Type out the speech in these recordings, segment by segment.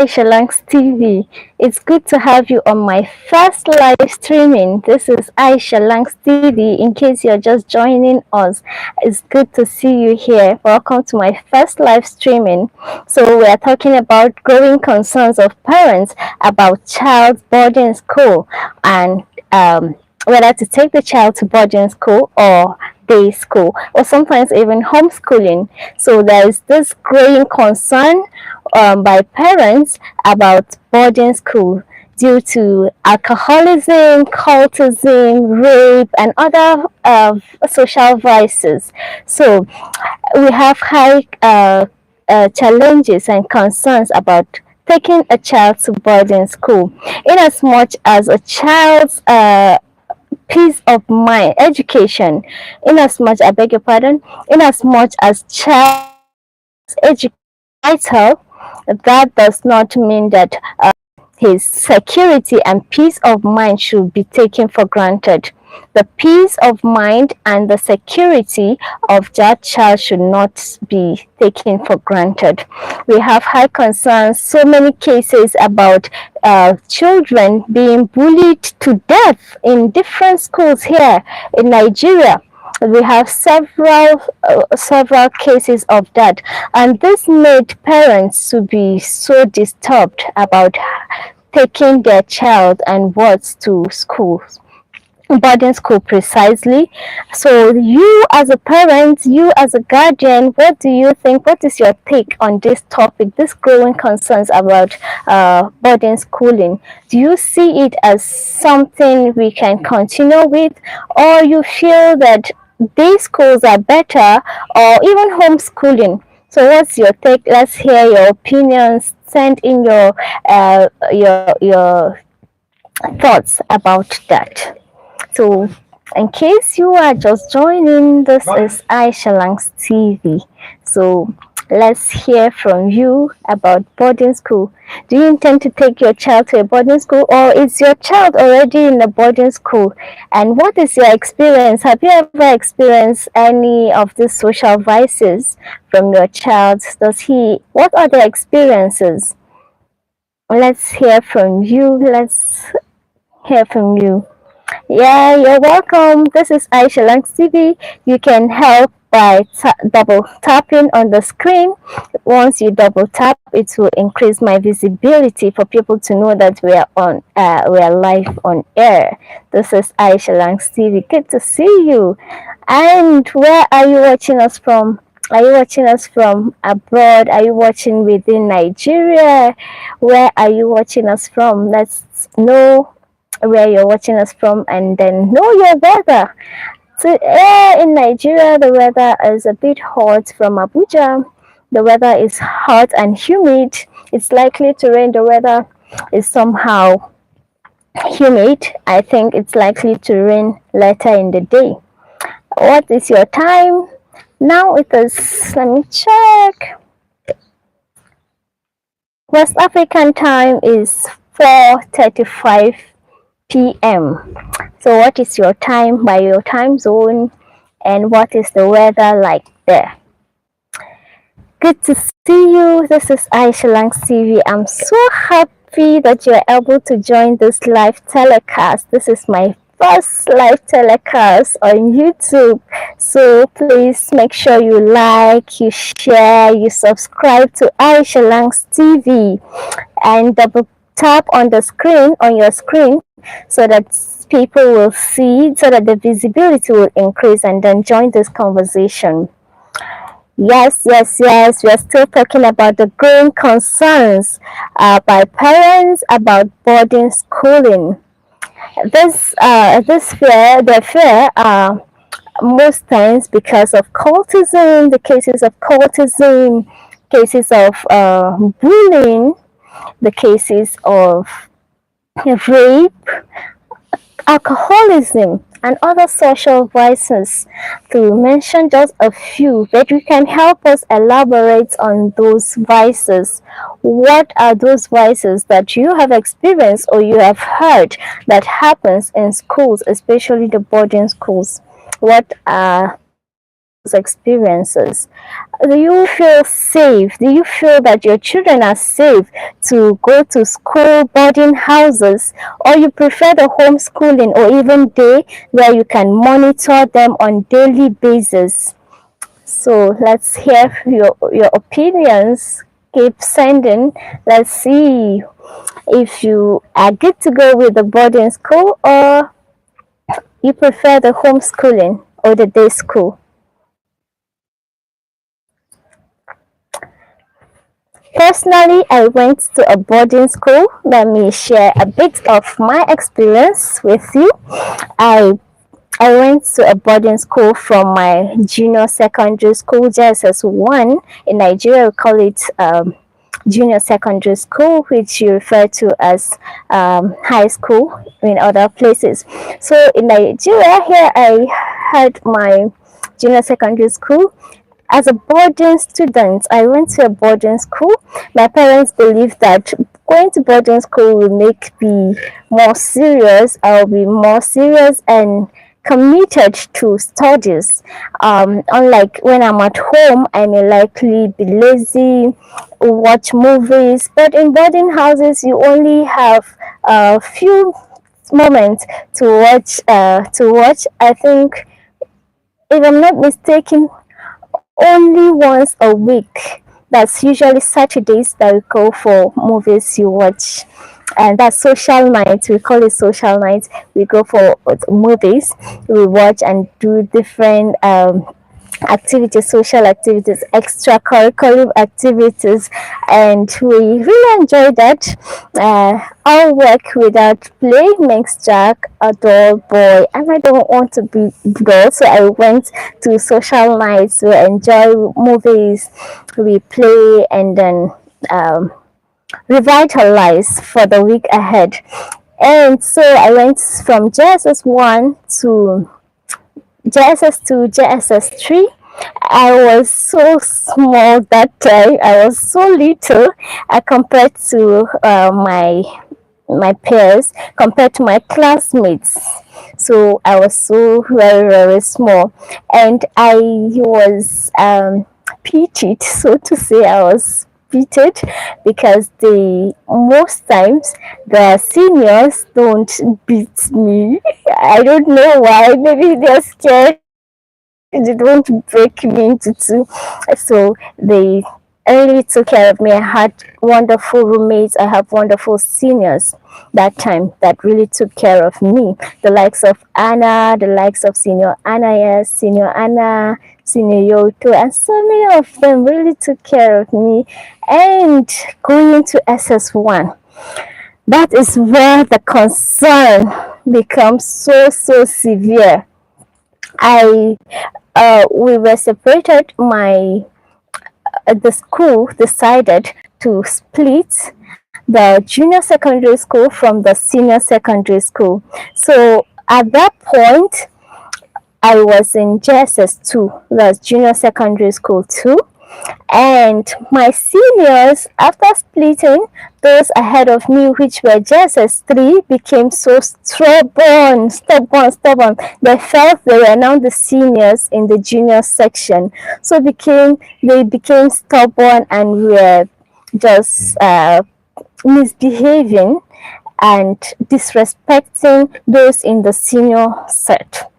Aishalanx TV. It's good to have you on my first live streaming. This is Aishalanx TV. In case you're just joining us, it's good to see you here. Welcome to my first live streaming. So we are talking about growing concerns of parents about child boarding school and whether to take the child to boarding school or day school or sometimes even homeschooling. So there is this growing concern by parents about boarding school due to alcoholism, cultism, rape, and other social vices. So we have high challenges and concerns about taking a child to boarding school, in as much as a child's peace of mind, education, in as much, I beg your pardon, in as much as child education vital, that does not mean that his security and peace of mind should be taken for granted. The peace of mind and the security of that child should not be taken for granted. We have high concerns, so many cases about children being bullied to death in different schools here in Nigeria. We have several cases of that, and this made parents to be so disturbed about taking their child and wards to schools, boarding school precisely. So you as a parent, you as a guardian, what do you think? What is your take on this topic, this growing concerns about boarding schooling? Do you see it as something we can continue with, or you feel that day schools are better, or even homeschooling? So what's your take? Let's hear your opinions. Send in your thoughts about that. So, in case you are just joining, this is Aishalanx TV. So, let's hear from you about boarding school. Do you intend to take your child to a boarding school, or is your child already in a boarding school? And what is your experience? Have you ever experienced any of these social vices from your child? What are the experiences? Let's hear from you. Let's hear from you. Yeah, you're welcome. This is Aishalanx TV. You can help by double tapping on the screen. Once you double tap, it will increase my visibility for people to know that we are live on air. This is Aishalanx TV. Good to see you. And where are you watching us from? Are you watching us from abroad? Are you watching within Nigeria? Where are you watching us from? Let's know where you're watching us from, and then know your weather. So in Nigeria, the weather is a bit hot. From Abuja, the weather is hot and humid. It's likely to rain. The weather is somehow humid. I think it's likely to rain later in the day. What is your time? Now it is, let me check. West African time is 4:35 p.m. So what is your time by your time zone, and what is the weather like there? Good to see you. This is Aishalanx TV. I'm so happy that you're able to join this live telecast. This is my first live telecast on YouTube. So please make sure you like, you share, you subscribe to Aishalanx TV, and double tap on the screen, on your screen, so that people will see, so that the visibility will increase, and then join this conversation. Yes, we are still talking about the growing concerns by parents about boarding schooling. This fear most times because of cultism, the cases of cultism, cases of bullying, the cases of rape, alcoholism, and other social vices, to mention just a few. But you can help us elaborate on those vices. What are those vices that you have experienced or you have heard that happens in schools, especially the boarding schools? What are experiences? Do you feel safe? Do you feel that your children are safe to go to school, boarding houses, or you prefer the homeschooling or even day where you can monitor them on daily basis? So let's hear your opinions. Keep sending. Let's see if you are good to go with the boarding school or you prefer the homeschooling or the day school. Personally, I went to a boarding school. Let me share a bit of my experience with you. I I went to a boarding school from my junior secondary school, JSS1. In Nigeria, we call it junior secondary school, which you refer to as high school in other places. So in Nigeria, here I had my junior secondary school. As a boarding student, I went to a boarding school. My parents believed that going to boarding school will make me more serious. I'll be more serious and committed to studies. Unlike when I'm at home, I may likely be lazy, watch movies. But in boarding houses, you only have a few moments to watch. I think, if I'm not mistaken, only once a week. That's usually Saturdays that we go for movies you watch. And that's social night. We call it social night. We go for movies. We watch and do different activities, social activities, extracurricular activities, and we really enjoy that. All work without play makes Jack a dull boy, and I don't want to be dull, so I went to social nights. We enjoy movies, we play, and then revitalize for the week ahead. And so I went from JSS1 to JSS2, JSS3. I was so small that time. I was so little compared to my peers, compared to my classmates. So I was so very, very small. And I was pitied, so to say. I was pitied because the most times the seniors don't beat me. I don't know why. Maybe they're scared they don't break me into two. So they really took care of me. I had wonderful roommates. I have wonderful seniors that time that really took care of me. The likes of Anna, the likes of Senior Anna, yes, Senior Anna, Senior Yoto, and so many of them really took care of me. And going into SS1, that is where the concern becomes so severe. I We were separated. The school decided to split the junior secondary school from the senior secondary school. So at that point, I was in JSS2, that's junior secondary school 2. And my seniors, after splitting, those ahead of me, which were just as three, became so stubborn. They felt they were now the seniors in the junior section. So they became stubborn and were just misbehaving and disrespecting those in the senior set.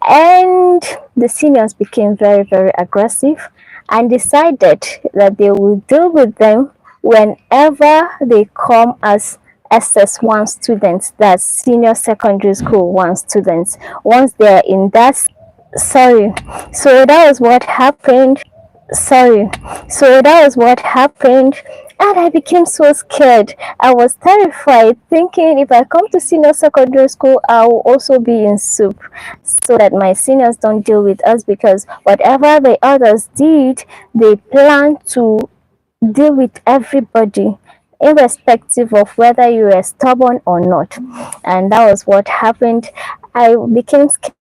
And the seniors became very, very aggressive and decided that they will deal with them whenever they come as SS1 students, that's senior secondary school 1 students. Once they're in that, sorry, so that was what happened. Sorry, so that was what happened. And I became so scared. I was terrified, thinking if I come to senior secondary school, I will also be in soup, so that my seniors don't deal with us, because whatever the others did, they plan to deal with everybody, irrespective of whether you were stubborn or not. And that was what happened. I became scared.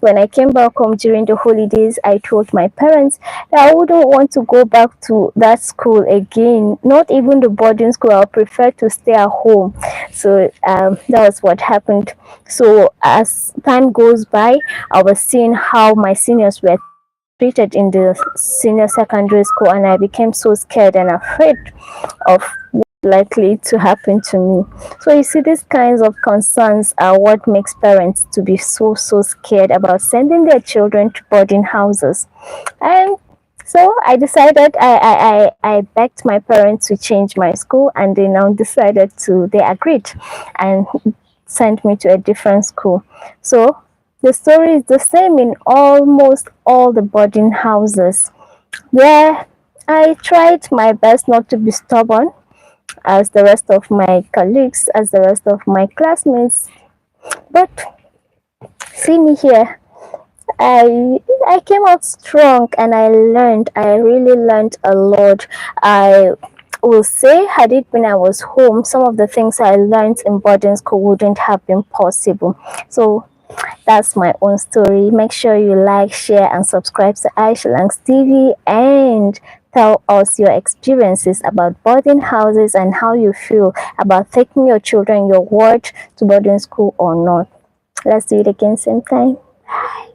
When I came back home during the holidays, I told my parents that I wouldn't want to go back to that school again, not even the boarding school. I prefer to stay at home. So that was what happened. So as time goes by, I was seeing how my seniors were completed in the senior secondary school, and I became so scared and afraid of what likely to happen to me. So you see, these kinds of concerns are what makes parents to be so scared about sending their children to boarding houses. And so I decided, I begged my parents to change my school, and they now decided to, they agreed and sent me to a different school. So the story is the same in almost all the boarding houses, where I tried my best not to be stubborn as the rest of my colleagues, as the rest of my classmates. But see me here. I came out strong, and I really learned a lot. I will say, had it been I was home, some of the things I learned in boarding school wouldn't have been possible. So that's my own story. Make sure you like, share, and subscribe to Aishalanx TV, and tell us your experiences about boarding houses and how you feel about taking your children, your ward, to boarding school or not. Let's do it again same time. Bye.